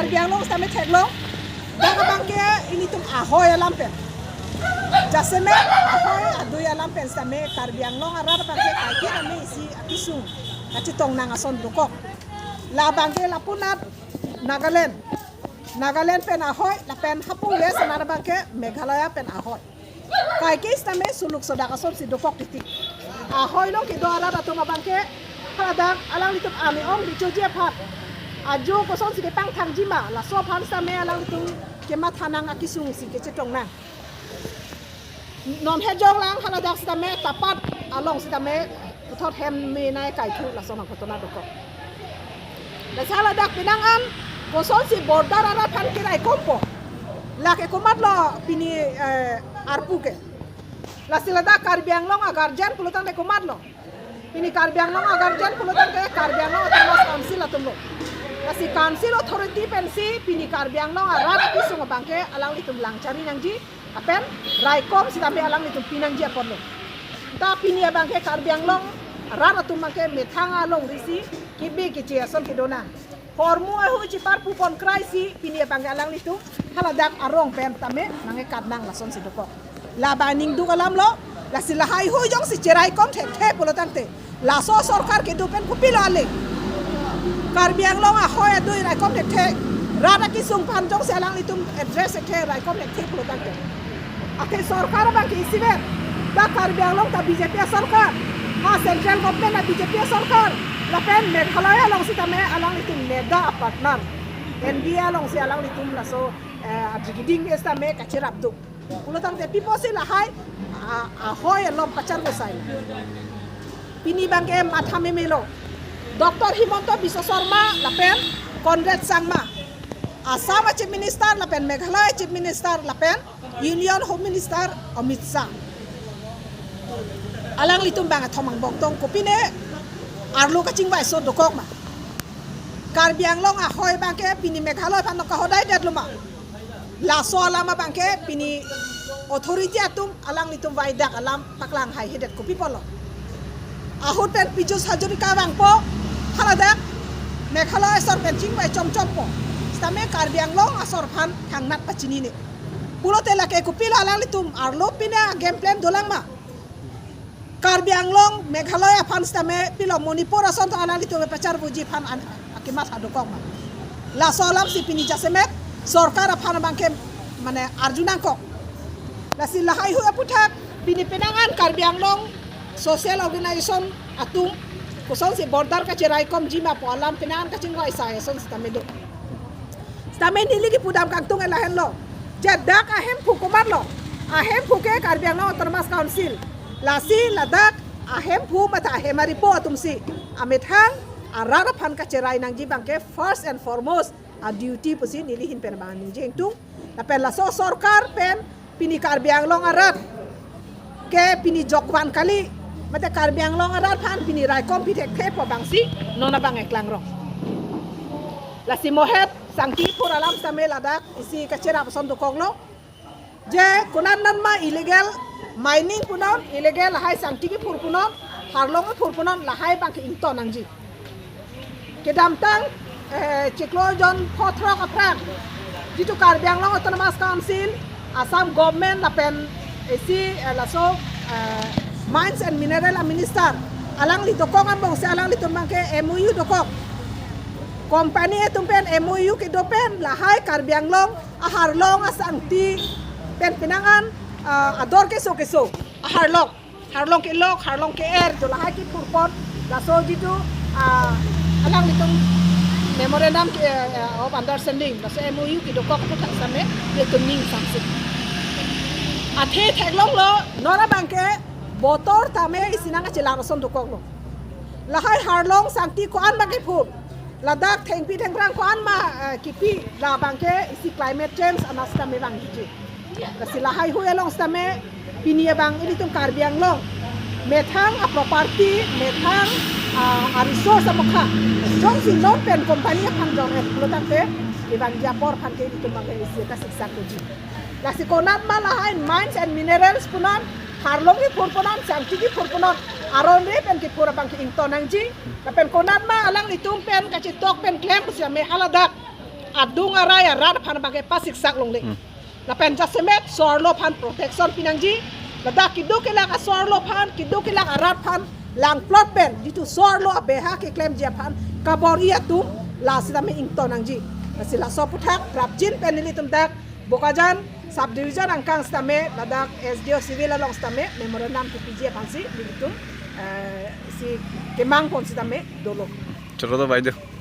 Karbi Anglong stame theglong daga bangke ini tum ahoy lampen jaseme ahoy aduy lampen stame Karbi Anglong arar bangke kaiki ame isi akisung kacitong nang ason dukok la bangke la punat Nagaland pen ahoy la pen hapung le sanara bangke Meghalaya pen ahoy kaiki stame suluk sodaka sob si dukok titik ahoy long ki doara datung bangke hadak alang litum ami ong di joje phat aju ko son si pang thang jima la so phan sa me alang tu ke ma thanang akisung si ke chetong na non he jong lang hala dak sta me tapat along sta me thot hem me nai kai thu la so na ko to na ko la sala dak pinang an ko son si border ara phan ke rai kompo la ke komat lo pini arpu ke la sila dak Karbi Anglong agar jan pulutan de komat lo pini Karbi Anglong agar jan pulutan ke Karbi Anglong termas council atum lo Kasi council authority pensi pini Karbi Anglong arat isung bangke alang litum langcari nangji apen raikom sitambe alang litum pinangji aporlo ta pini bangke Karbi Anglong arat atum bangke methanga long risi kibi kici asol kidona formu hu cipar pupon kraisi pini bangke alang litum haladak arong pen tame nange kadnang lason sidoko la baning du kalam lo la silahai hu jong si ceraikom the polotante la so sarkar ke dupen pupilo ale Karbi Anglong ahoy aduy raikom the rada ki sung pan jong selang litum address the raikom the pulutan ke ake sarkar bang ki isiber da Karbi Anglong ta BJP sarkar ha central government na BJP sarkar la pen Meghalaya long sitame alang litum mega partner NDA long si alang litum la so jigiding estame kachirap du pulutan te pipo si lahai ahoy lom pacar gosai pini bangke mathame melo Dr. Himonto Biswa Sarma lapen Conrad Sangma Assam Chief Minister lapen Meghalaya Chief Minister lapen Union Home Minister Amit Shah alang litum bang thomang bongtong kopine arlo kaching bai so dokok ma Karbi Anglong ahoy bangke pini Meghalaya phanok ka hodai detluma la so alama bangke pini authority atum alang litum bai dak alam paklang hai hedet kopi polo ahut pen Pijus Hajurika bangpo haladak Meghalaya sor pencing bai chom po stame Karbi Anglong asor phan thangnat pachini ne pulote lake kupila alang litum arlo pina game plan dolang ma Karbi Anglong Meghalaya phan stame pilo Manipur ason to alang litum pachar buji phan akimat hadokok ma la solam si pini jasemet sarkar phan bangke mane arjunangkok la silahai hu aputhak pini penangan Karbi Anglong social organization atum kuson si border ka cerai kom jima po alam pinan ka cingwa isa son stamedo stamen niligi pudam kangtung elahen lo jadak ahem phukumat lo ahem phuke Karbi Anglong termas council lasi ladak ahem phu mata ahemari po atumsi amethang arara phan ka cerai nangji bangke first and foremost a duty pusi nilihin pen bani jengtung la pen la so sarkar pen pini Karbi Anglong arat ke pini jokwan kali mate Karbi Anglong arar phan pini raikom pitek the po bangsi nona bang eklang ro la si mohet sangki pur alam same ladak isi kachera son to konglo je kunan nan ma illegal mining punon illegal hai sangki ki pur punon harlong pur punon la hai bang ingto nangji ke damtang chiklo jon photrok aprak jitu Karbi Anglong autonomous council Assam government la pen isi la so Mines and Mineral Minister alang litokong ang bang sa alang litong bangke MOU dokok company tumpen MOU ke dopen lahay Karbi Anglong aharlong asangti pen pinangan ador keso harlong ke lok harlong ke air to lahay ki purpot la so jitu alang litong memorandum of understanding la so MOU ke dokok to same litong ning samsik athe theglong lo nora bangke botor tame isinanga celang son dokok lo lahai harlong sangti ko an bangke phur ladak thengpi thengrang ko an ma kipi la bangke isi climate change anasta me bang ji kasi lahai hu elong stame pinia bang ini tum Karbi Anglong methang a property methang a resource amokha jong si non pen company phang jong et lotante ibang japor phan ke tum bang isi ka siksa ko ji lasi konat ma lahai mines and minerals punan harlong ki purpunan sangti ki purpunan aron re pen ki pura bang ki ingto nangji pen konat ma alang litum pen kacitok pen klem sia me haladak adung araya rat pan bangke pasik sak long le la pen jasemet sorlo pan protection pinangji la da kidu kila ka sorlo pan kidu kila ka rat pan lang plot pen ditu sorlo abeha ke claim je pan kabor ia tu la sidame ington nangji la sila so puthak prapjin penili tum dak bokajan sub division angkang stame ladak SDO civil along stame memorandum PPJ pansi ditu si kemang pon stame dolo Choro to baido.